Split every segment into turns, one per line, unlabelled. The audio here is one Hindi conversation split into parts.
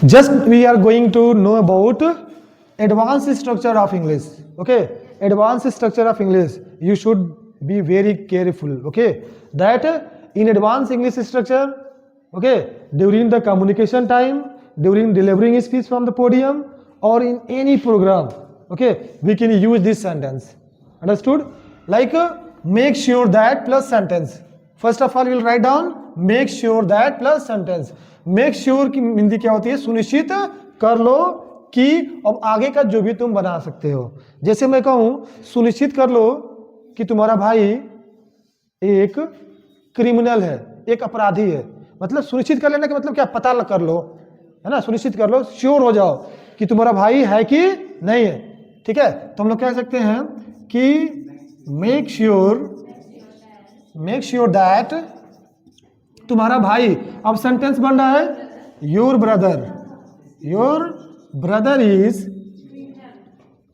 Just we are going to know about advanced structure of English. Okay, advanced structure of English. You should be very careful. Okay, that in advanced English structure, okay, during the communication time, during delivering speech from the podium, or in any program, okay, we can use this sentence. Understood? Like make sure that plus sentence. First of all, you will write down make sure that plus sentence. Make sure की हिंदी क्या होती है? सुनिश्चित कर लो कि, अब आगे का जो भी तुम बना सकते हो. जैसे मैं कहूं सुनिश्चित कर लो कि तुम्हारा भाई एक क्रिमिनल है, एक अपराधी है. मतलब सुनिश्चित कर लेना का मतलब क्या? पता कर लो, है ना. सुनिश्चित कर लो, श्योर हो जाओ कि तुम्हारा भाई है कि नहीं है. ठीक है, तो हम लोग कह सकते हैं कि मेक श्योर दैट तुम्हारा भाई. अब सेंटेंस बन रहा है your brother is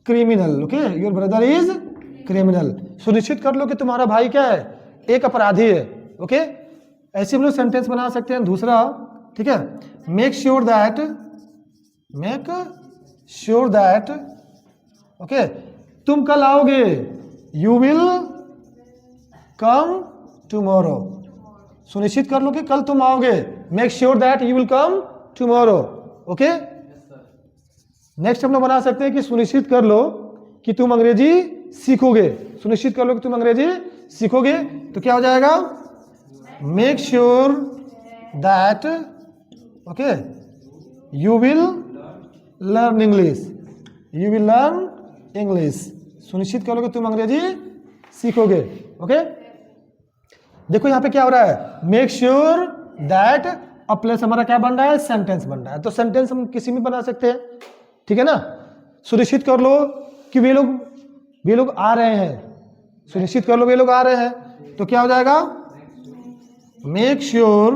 criminal. Okay, your brother is criminal. सुनिश्चित कर लो कि तुम्हारा भाई क्या है? एक अपराधी है. ओके, ऐसे हम लोग सेंटेंस बना सकते हैं. दूसरा, ठीक है, मेक श्योर दैट ओके तुम कल आओगे. You will come tomorrow. सुनिश्चित कर लो कि कल तुम आओगे. Make sure that you will come tomorrow. Okay, next हम लोग बना सकते हैं कि सुनिश्चित कर लो कि तुम अंग्रेजी सीखोगे. सुनिश्चित कर लो कि तुम अंग्रेजी सीखोगे. तो क्या हो जाएगा? Make sure that okay you will learn English. सुनिश्चित कर लो कि तुम अंग्रेजी सीखोगे. ओके, देखो यहां पे क्या हो रहा है? मेक श्योर दैट, अब प्लस हमारा क्या बन रहा है? सेंटेंस बन रहा है. तो सेंटेंस हम किसी में बना सकते हैं. ठीक है ना. सुनिश्चित कर लो कि वे लोग आ रहे हैं. सुनिश्चित कर लो वे लोग आ रहे हैं. तो क्या हो जाएगा? मेक श्योर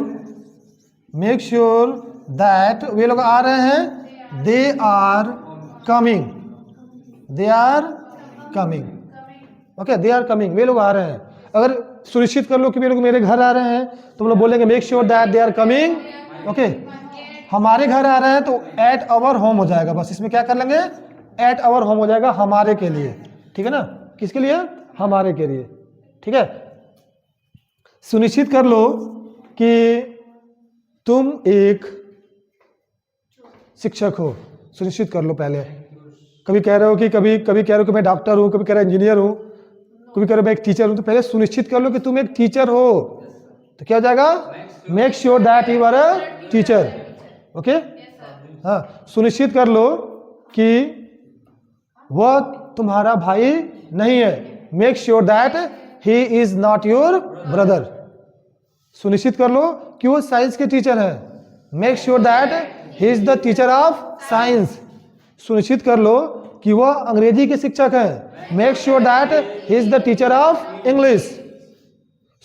दैट वे लोग आ रहे हैं. They are coming. Okay, they are coming, वे लोग आ रहे हैं. अगर सुनिश्चित कर लो कि वे लोग मेरे घर आ रहे हैं तो हम लोग बोलेंगे make sure that they are coming. Okay, हमारे घर आ रहे हैं तो एट आवर होम हो जाएगा. बस इसमें क्या कर लेंगे? एट आवर होम हो जाएगा, हमारे के लिए. ठीक है ना. किसके लिए? हमारे के लिए. ठीक है. सुनिश्चित कर लो कि तुम एक शिक्षक हो. सुनिश्चित कर लो पहले. कभी कह रहे हो कि मैं डॉक्टर हूं, कभी कह रहे हो इंजीनियर हूं, कभी कह रहे हो मैं एक टीचर हूं. तो पहले सुनिश्चित कर लो कि तुम एक टीचर हो. तो क्या हो जाएगा? Make sure that you are a teacher. Okay, हाँ. सुनिश्चित कर लो कि वह तुम्हारा भाई नहीं है. Make sure that he is not your brother. सुनिश्चित कर लो कि वो साइंस के टीचर है. Make sure that he is the teacher of science. सुनिश्चित कर लो कि वह अंग्रेजी के शिक्षक हैं. Make sure that he is the teacher of English.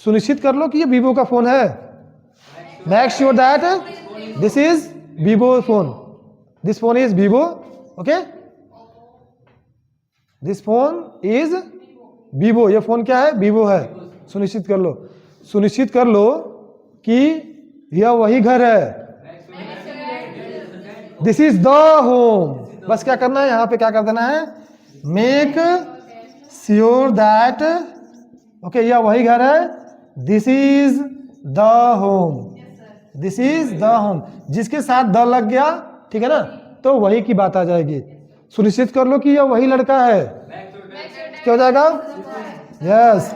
सुनिश्चित कर लो कि ये वीवो का फोन है. Make sure that this is Vivo phone. This phone is Vivo. Okay, this phone is Vivo. ये फोन क्या है? वीवो है. सुनिश्चित कर लो. सुनिश्चित कर लो कि यह वही घर है. This is the home. बस क्या करना है? यहां पे क्या कर देना है? मेक श्योर दैट ओके यह वही घर है. This is the home. This is the home. जिसके साथ द लग गया, ठीक है ना, तो वही की बात आ जाएगी. सुनिश्चित कर लो कि यह वही लड़का है. क्या हो जाएगा? Yes.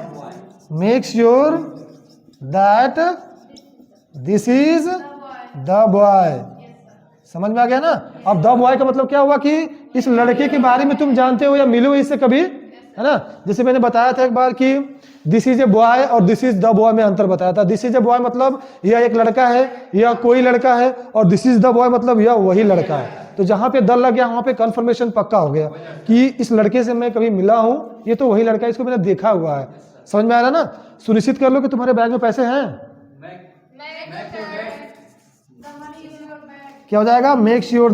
Make sure that this is the boy. समझ में आ गया ना. अब द बॉय का मतलब क्या हुआ कि इस लड़के के बारे में तुम जानते हो या मिले हो इससे कभी, है ना. जैसे मैंने बताया था एक बार कि दिस इज ए बॉय और दिस इज द बॉय में अंतर बताया था. दिस इज ए बॉय मतलब यह एक लड़का है या कोई लड़का है, और दिस इज द बॉय मतलब यह वही लड़का है. तो जहां पे द लग गया वहां पे कंफर्मेशन पक्का हो गया कि इस लड़के से मैं कभी मिला हूं, ये तो वही लड़का है, इसको मैंने देखा हुआ है. समझ में आ रहा ना. सुनिश्चित कर लो कि तुम्हारे बैग में पैसे हैं. क्या हो जाएगा? मेक श्योर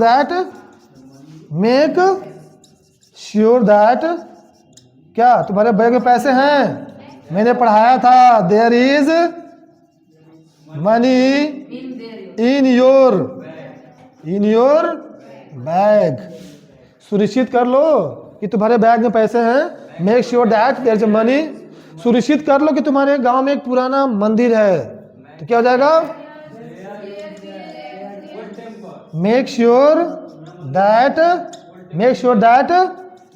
दैट क्या तुम्हारे बैग में पैसे हैं? मैंने पढ़ाया था there is money in your in your bag. सुनिश्चित कर लो कि तुम्हारे बैग में पैसे हैं। Make sure that there is money. सुनिश्चित कर लो कि तुम्हारे गांव में एक पुराना मंदिर है। तो क्या हो जाएगा? Make sure that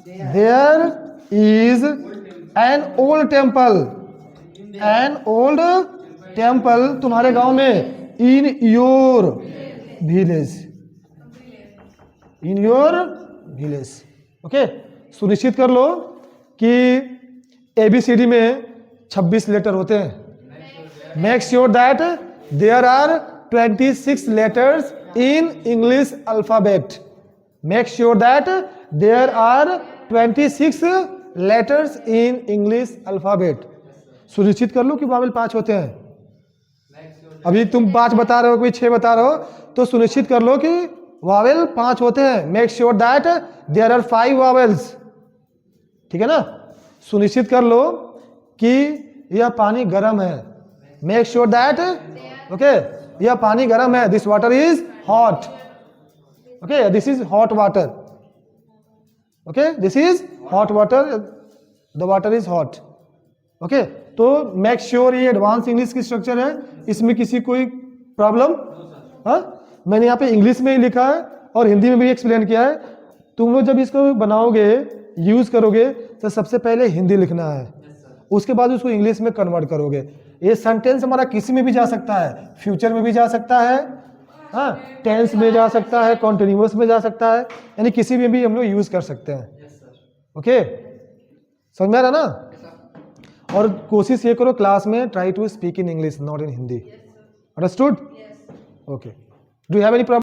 there is an old temple तुम्हारे गांव में इन योर विलेज। ओके, सुनिश्चित कर लो कि ABCD में 26 लेटर होते हैं। Make sure that there are 26 letters in English alphabet. Make sure that there are 26 letters in English alphabet. सुनिश्चित कर लो कि वावेल 5 होते हैं। अभी तुम 5 बता रहे हो, कोई 6 बता रहे हो, तो सुनिश्चित कर लो कि वावेल 5 होते हैं। Make sure that there are 5 vowels. ठीक है ना? सुनिश्चित कर लो कि यह पानी गर्म है। मेक श्योर दैट ओके यह पानी गर्म है। This water is hot. Okay, this is hot water. Okay, this is hot water. The water is hot. Okay, तो मेक श्योर ये एडवांस इंग्लिश की स्ट्रक्चर है। इसमें किसी कोई प्रॉब्लम? हाँ, मैंने यहाँ पे इंग्लिश में ही लिखा है और हिंदी में भी एक्सप्लेन किया है। तुम लोग जब इसको बनाओगे, यूज करोगे, तो सबसे पहले हिंदी लिखना है, उसके बाद उसको इंग्लिश में कन्वर्ट करोगे। ये सेंटेंस हमारा किसी में भी जा सकता है, फ्यूचर में भी जा सकता है, हाँ, टेंस में जा सकता है, कॉन्टिन्यूअस में जा सकता है, यानी किसी में भी हम लोग यूज कर सकते हैं। ओके, समझ में आ रहा ना? और कोशिश ये करो क्लास में, try to speak in English, not in Hindi. Understood? Okay, do you have any problem?